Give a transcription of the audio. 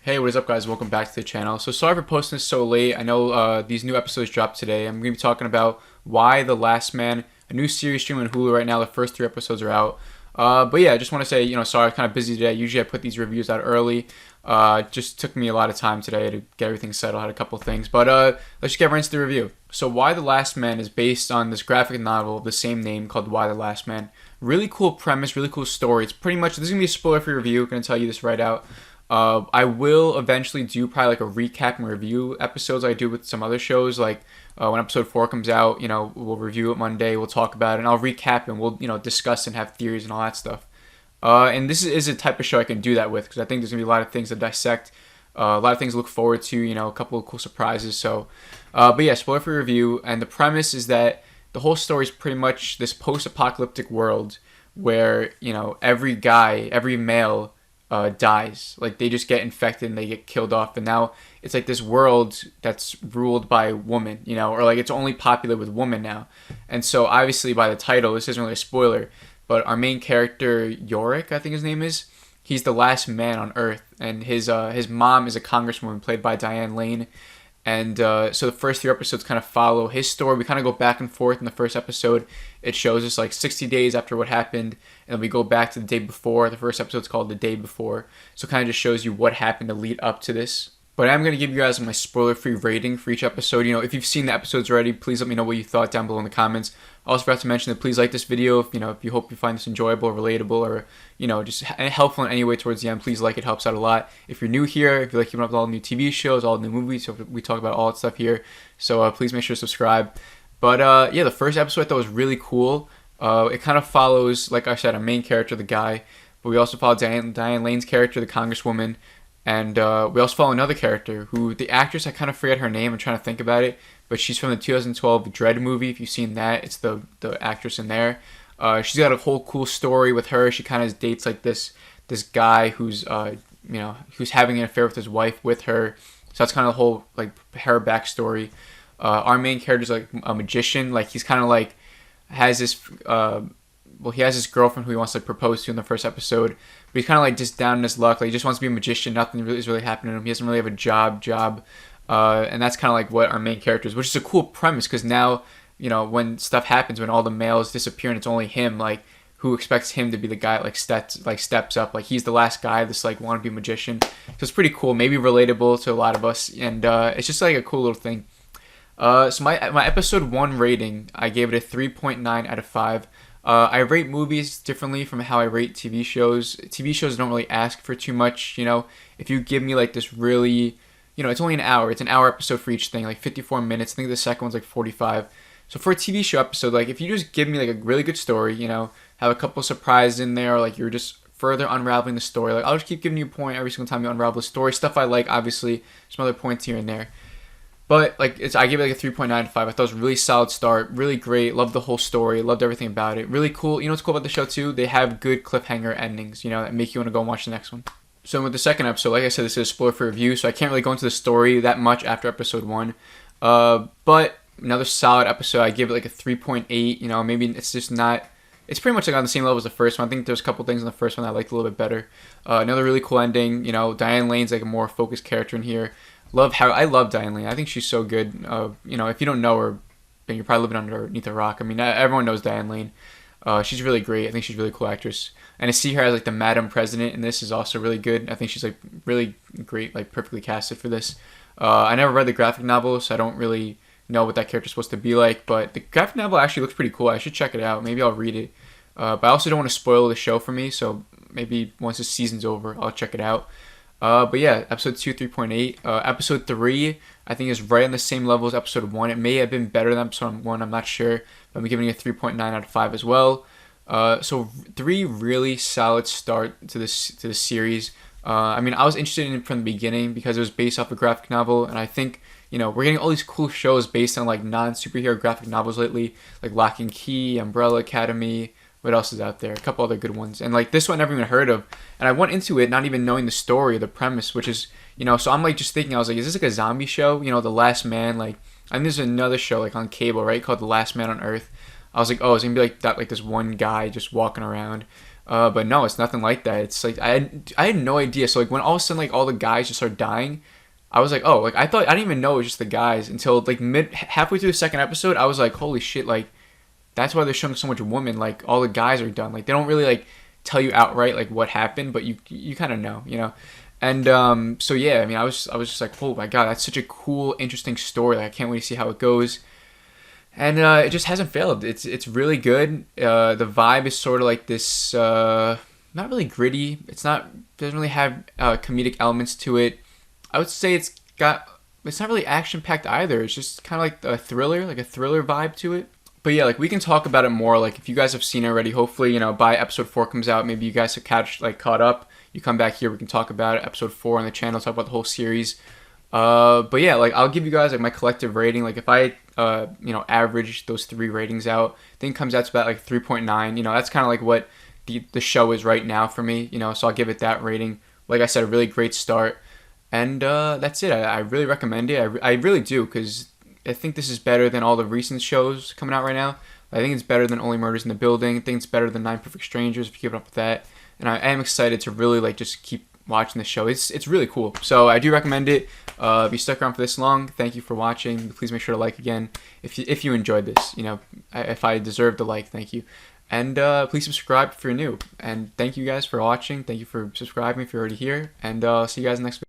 Hey, what is up, guys? Welcome back to the channel. So sorry for posting this so late. I know these new episodes dropped today. I'm going to be talking about Y: The Last Man, a new series streaming on Hulu right now. The first 3 episodes are out. But yeah, I just want to say, sorry, I'm kind of busy today. Usually I put these reviews out early. It just took me a lot of time today to get everything settled. I had a couple things. But let's just get right into the review. So Y: The Last Man is based on this graphic novel of the same name called Y: The Last Man. Really cool premise, really cool story. It's pretty much, this is going to be a spoiler for review. I'm going to tell you this right out. I will eventually do probably like a recap and review episodes I do with some other shows. Like when episode 4 comes out, we'll review it Monday. We'll talk about it, and I'll recap and we'll discuss and have theories and all that stuff. And this is a type of show I can do that with because I think there's gonna be a lot of things to dissect, a lot of things to look forward to. A couple of cool surprises. So, but yeah, spoiler for review. And the premise is that the whole story is pretty much this post-apocalyptic world where every male dies. Like they just get infected and they get killed off, and now it's like this world that's ruled by women, or like it's only popular with women now. And so obviously by the title, this isn't really a spoiler, but our main character Yorick, I think his name is, he's the last man on Earth, and his mom is a congresswoman played by Diane Lane. And so the first 3 episodes kind of follow his story. We kind of go back and forth. In the first episode, it shows us like 60 days after what happened, and then we go back to the day before. The first episode's called The Day Before. So it kind of just shows you what happened to lead up to this. But I'm going to give you guys my spoiler-free rating for each episode. If you've seen the episodes already, please let me know what you thought down below in the comments. I also forgot to mention that please like this video if you hope you find this enjoyable or relatable, or just helpful in any way towards the end. Please like it, helps out a lot. If you're new here, if you like keeping up with all the new TV shows, all the new movies, so we talk about all that stuff here. So please make sure to subscribe. But yeah, the first episode I thought was really cool. It kind of follows, like I said, a main character, the guy, but we also follow Diane Lane's character, the congresswoman. And we also follow another character who, the actress, I kind of forget her name. I'm trying to think about it. But she's from the 2012 Dread movie. If you've seen that, it's the actress in there. She's got a whole cool story with her. She kind of dates like this guy who's who's having an affair with his wife with her. So that's kind of the whole like her backstory. Our main character is like a magician. Like he's kind of like has this he has this girlfriend who he wants to propose to in the first episode, but he's kind of like just down in his luck. Like he just wants to be a magician. Nothing really is really happening to him. He doesn't really have a job. And that's kind of like what our main character is, which is a cool premise because now, when stuff happens, when all the males disappear and it's only him, like who expects him to be the guy that steps up. Like he's the last guy, this like wannabe magician. So it's pretty cool, maybe relatable to a lot of us, and it's just like a cool little thing. So my episode 1 rating, I gave it a 3.9 out of 5. I rate movies differently from how I rate TV shows. TV shows don't really ask for too much, If you give me like this really, it's only an hour. It's an hour episode for each thing, like 54 minutes. I think the second one's like 45. So for a TV show episode, like if you just give me like a really good story, have a couple surprises in there, or like you're just further unraveling the story. Like I'll just keep giving you a point every single time you unravel the story. Stuff I like, obviously, some other points here and there. But like I gave it like a 3.9 out of 5. I thought it was a really solid start, really great. Loved the whole story, loved everything about it. Really cool. What's cool about the show too? They have good cliffhanger endings, that make you want to go and watch the next one. So with the second episode, like I said, this is a spoiler for review, so I can't really go into the story that much after episode 1. But another solid episode. I give it like a 3.8. Maybe it's just not. It's pretty much like on the same level as the first one. I think there's a couple things in the first one I liked a little bit better. Another really cool ending. Diane Lane's like a more focused character in here. I love Diane Lane. I think she's so good. If you don't know her, then you're probably living underneath a rock. I mean, everyone knows Diane Lane. She's really great. I think she's a really cool actress. And to see her as like the Madam President in this is also really good. I think she's like really great, like perfectly casted for this. I never read the graphic novel, so I don't really know what that character's supposed to be like. But the graphic novel actually looks pretty cool. I should check it out. Maybe I'll read it. But I also don't want to spoil the show for me, so maybe once the season's over, I'll check it out. But yeah, episode 2, 3.8. Episode 3, I think is right on the same level as episode 1. It may have been better than episode 1, I'm not sure. But I'm giving it a 3.9 out of 5 as well. So 3 really solid start to this series. I mean, I was interested in it from the beginning because it was based off a graphic novel, and I think, we're getting all these cool shows based on like non-superhero graphic novels lately, like Lock and Key, Umbrella Academy. What else is out there? A couple other good ones. And like this one I never even heard of. And I went into it not even knowing the story or the premise, which is, so I'm like just thinking, I was like, is this like a zombie show? The Last Man, like, I think there's another show like on cable, right, called The Last Man on Earth. I was like, oh, it's gonna be like that, like this one guy just walking around. But no, it's nothing like that. It's like I had no idea. So like when all of a sudden like all the guys just start dying, I was like, oh, like I thought I didn't even know it was just the guys until like mid halfway through the second episode. I was like, holy shit, like that's why they're showing so much women. Like all the guys are done. Like they don't really like tell you outright like what happened, but you kind of know, you know. And so yeah, I mean, I was just like, oh my god, that's such a cool, interesting story. Like I can't wait to see how it goes. And it just hasn't failed. It's really good. The vibe is sort of like this, not really gritty. It's not doesn't really have comedic elements to it. I would say it's not really action packed either. It's just kind of like a thriller vibe to it. But yeah, like we can talk about it more. Like if you guys have seen it already, hopefully by episode 4 comes out, maybe you guys have caught up. You come back here, we can talk about it. Episode 4 on the channel, talk about the whole series. But yeah, like I'll give you guys like my collective rating. Like if I average those 3 ratings out, I think it comes out to about like 3.9. That's kind of like what the show is right now for me. So I'll give it that rating. Like I said, a really great start. And that's it. I really recommend it. I really do, because I think this is better than all the recent shows coming out right now. I think it's better than Only Murders in the Building. I think it's better than Nine Perfect Strangers, if you keep it up with that. And I am excited to really like just keep watching the show. It's really cool. So I do recommend it. If you stuck around for this long, thank you for watching. Please make sure to like again if you enjoyed this. If I deserve the like, thank you. And please subscribe if you're new. And thank you guys for watching. Thank you for subscribing if you're already here. And I'll see you guys in the next video.